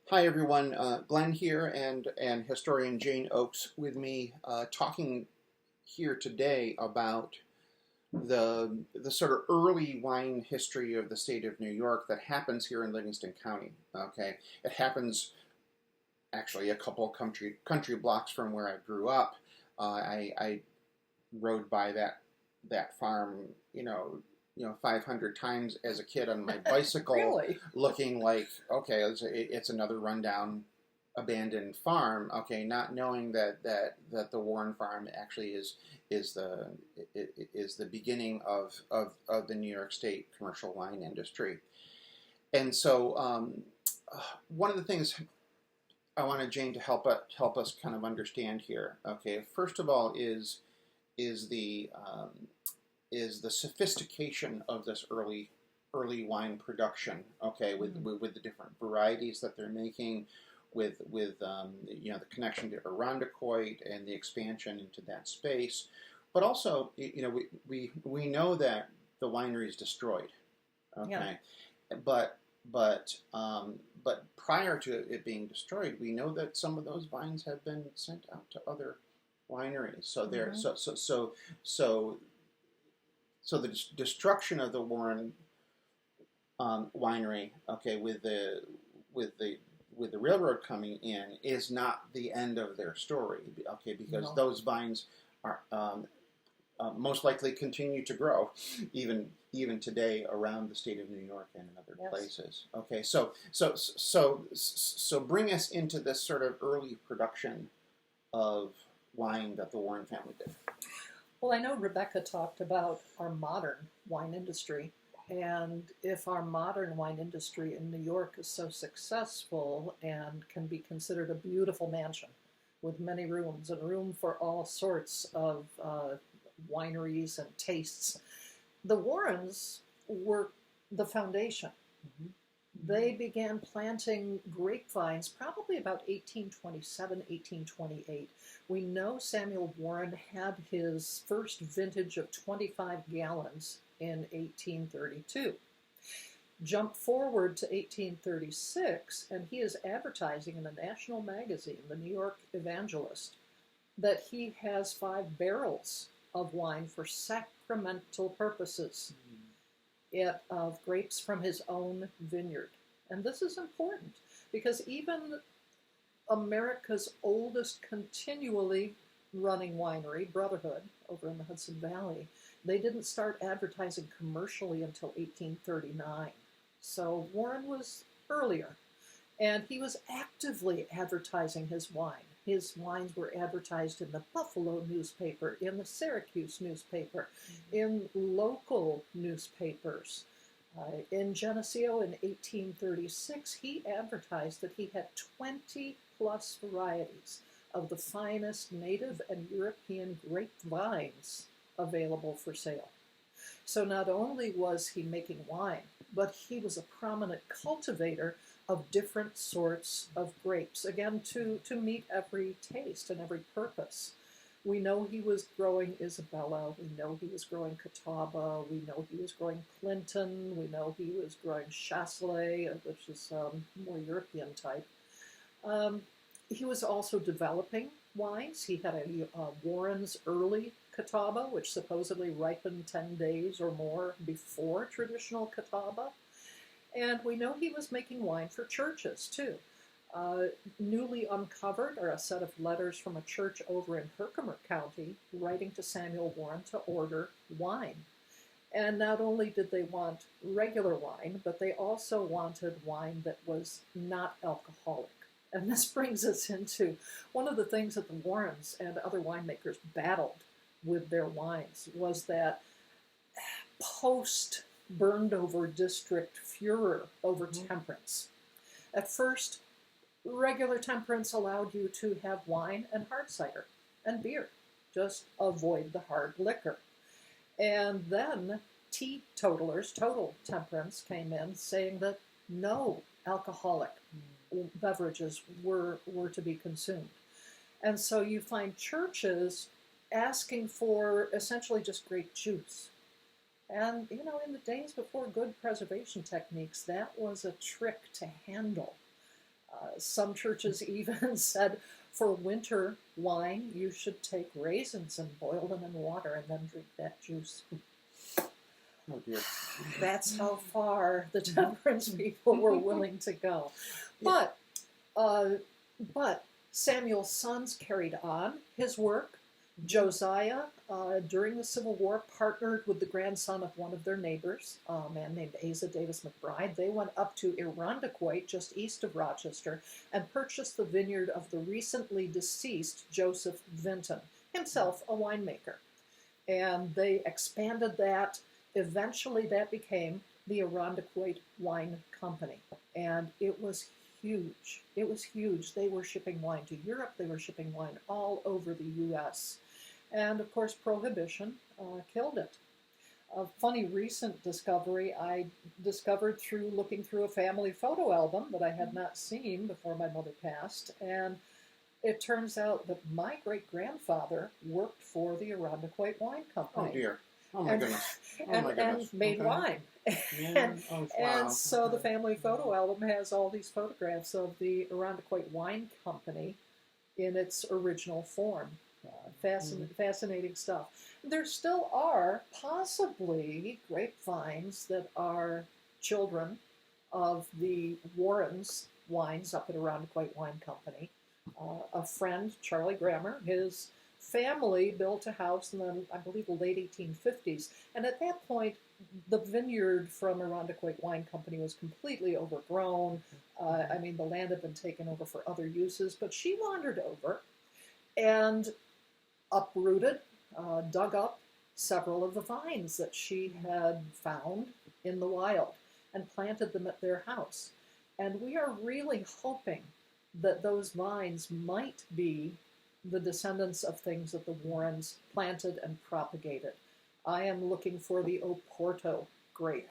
Hi everyone, Glenn here and historian Jane Oakes with me, talking here today about the sort of early wine history of the state of New York that happens here in Livingston County. Okay, it happens actually a couple country blocks from where I grew up. I rode by that farm, 500 times as a kid on my bicycle, Really? looking like, okay, it's another rundown, abandoned farm. Okay, not knowing that the Warren Farm actually is the is the beginning of the New York State commercial wine industry. And so, one of the things I wanted Jane to help us kind of understand here. Okay, first of all is the is the sophistication of this early wine production. Okay, with the different varieties that they're making, with the connection to Irondequoit and the expansion into that space, but also we know that the winery is destroyed. Yeah. Okay, but but prior to it being destroyed, we know that some of those vines have been sent out to other wineries. So there, Mm-hmm. so so the destruction of the Warren winery, okay, with the with the railroad coming in, is not the end of their story, okay, because No. those vines are most likely continue to grow, even today around the state of New York and in other Yes. places. Okay, so bring us into this sort of early production of wine that the Warren family did. Well, I know Rebecca talked about our modern wine industry, and if our modern wine industry in New York is so successful and can be considered a beautiful mansion with many rooms and room for all sorts of wineries and tastes, the Warrens were the foundation. Mm-hmm. They began planting grapevines probably about 1827, 1828. We know Samuel Warren had his first vintage of 25 gallons in 1832. Jump forward to 1836, and he is advertising in a national magazine, the New York Evangelist, that he has 5 barrels of wine for sacramental purposes of grapes from his own vineyard. And this is important because even America's oldest continually running winery, Brotherhood, over in the Hudson Valley, they didn't start advertising commercially until 1839. So Warren was earlier, and he was actively advertising his wine. His wines were advertised in the Buffalo newspaper, in the Syracuse newspaper, in local newspapers. In Geneseo in 1836, he advertised that he had 20 plus varieties of the finest native and European grapevines available for sale. So not only was he making wine, but he was a prominent cultivator of different sorts of grapes, again, to meet every taste and every purpose. We know he was growing Isabella, we know he was growing Catawba, we know he was growing Clinton, we know he was growing Chasselet, which is more European type. Um, he was also developing wines. He had a Warren's Early Catawba, which supposedly ripened 10 days or more before traditional Catawba. And we know he was making wine for churches, too. Newly uncovered are a set of letters from a church over in Herkimer County writing to Samuel Warren to order wine. And not only did they want regular wine, but they also wanted wine that was not alcoholic. And this brings us into one of the things that the Warrens and other winemakers battled with their wines was that post burned over district furor over temperance. At first, regular temperance allowed you to have wine and hard cider and beer. Just avoid the hard liquor. And then teetotalers, total temperance, came in saying that no alcoholic beverages were to be consumed. And so you find churches asking for essentially just grape juice. And, in the days before good preservation techniques, that was a trick to handle. Some churches even said for winter wine, you should take raisins and boil them in water and then drink that juice. Oh dear. That's how far the temperance people were willing to go. But, but Samuel's sons carried on his work. Josiah, during the Civil War, partnered with the grandson of one of their neighbors, a man named Asa Davis McBride. They went up to Irondequoit, just east of Rochester, and purchased the vineyard of the recently deceased Joseph Vinton, himself a winemaker. And they expanded that. Eventually, that became the Irondequoit Wine Company. And it was huge. It was huge. They were shipping wine to Europe. They were shipping wine all over the U.S. And, of course, Prohibition killed it. A funny recent discovery I discovered through looking through a family photo album that I had not seen before my mother passed. And it turns out that my great-grandfather worked for the Irondequoit Wine Company. Oh, dear. Oh, my goodness. Oh, my goodness. And made wine. Yeah. Oh, wow. And so the family photo album has all these photographs of the Irondequoit Wine Company in its original form. Fascinating stuff. There still are possibly grapevines that are children of the Warrens wines up at Irondequoit Wine Company. A friend, Charlie Grammer, his family built a house in the, I believe, the late 1850s. And at that point, the vineyard from Irondequoit Wine Company was completely overgrown. I mean, the land had been taken over for other uses, but she wandered over and uprooted, dug up several of the vines that she had found in the wild and planted them at their house. And we are really hoping that those vines might be the descendants of things that the Warrens planted and propagated. I am looking for the Oporto grape,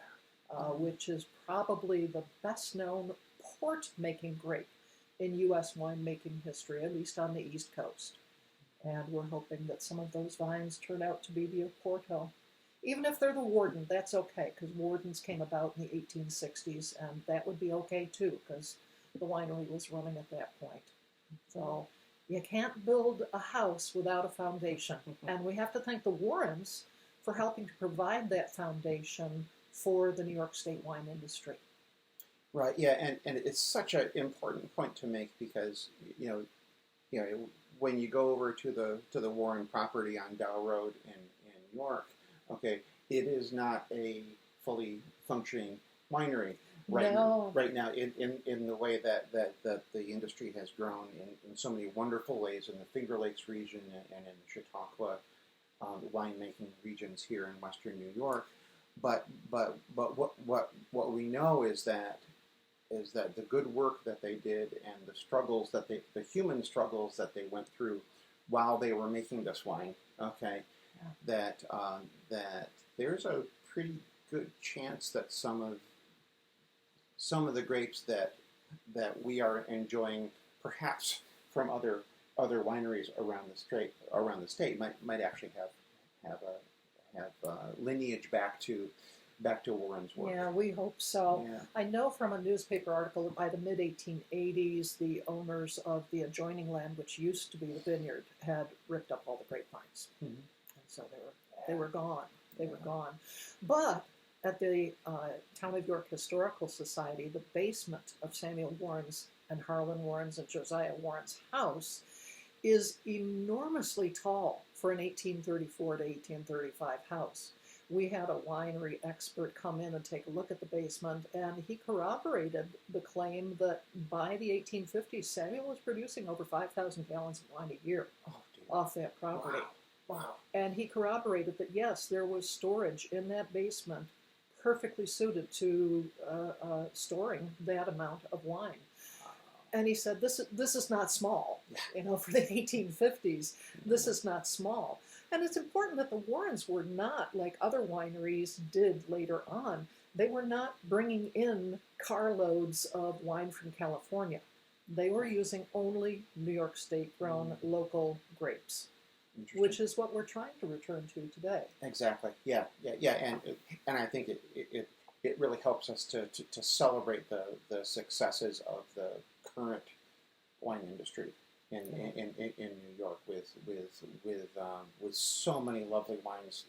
which is probably the best-known port-making grape in U.S. winemaking history, at least on the East Coast. And we're hoping that some of those vines turn out to be the Oporto. Even if they're the Warden, that's okay, because Wardens came about in the 1860s, and that would be okay too, because the winery was running at that point. So you can't build a house without a foundation. And we have to thank the Warrens for helping to provide that foundation for the New York State wine industry. Right, yeah, and it's such an important point to make because, you know, when you go over to the Warren property on Dow Road in York, okay, it is not a fully functioning winery right now in the way that the industry has grown in so many wonderful ways in the Finger Lakes region and in the Chautauqua winemaking regions here in Western New York. But what we know is that the good work that they did and the human struggles that they went through while they were making this wine, okay, that there's a pretty good chance that some of the grapes that we are enjoying, perhaps from other wineries around the state, might actually have lineage back to Warren's work. Yeah, we hope so. Yeah. I know from a newspaper article that by the mid-1880s, the owners of the adjoining land, which used to be the vineyard, had ripped up all the grapevines. Mm-hmm. And so they were gone. They were gone. But at the Town of York Historical Society, the basement of Samuel Warren's and Harlan Warren's and Josiah Warren's house is enormously tall for an 1834 to 1835 house. We had a winery expert come in and take a look at the basement, and he corroborated the claim that by the 1850s, Samuel was producing over 5,000 gallons of wine a year off that property. Wow. And he corroborated that, yes, there was storage in that basement perfectly suited to storing that amount of wine. And he said, this is not small. You know, for the 1850s, this is not small. And it's important that the Warrens were not, like other wineries did later on, they were not bringing in carloads of wine from California. They were using only New York State-grown local grapes, which is what we're trying to return to today. Exactly. Yeah. And I think it really helps us to celebrate the successes of the current wine industry in New York with so many lovely wines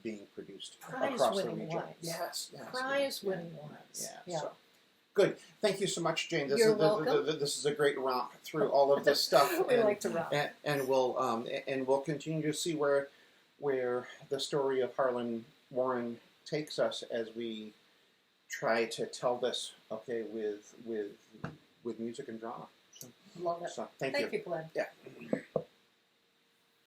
being produced across the Prize-winning region. wines. Yes, Prize-winning wines. Yeah. So, good. Thank you so much, Jane. You're welcome. This is a great romp through all of this stuff. We like to romp. And we'll continue to see where the story of Harlan Warren takes us as we try to tell this, with music and drama. Love it. So thank you. Thank you, Glenn. Yeah.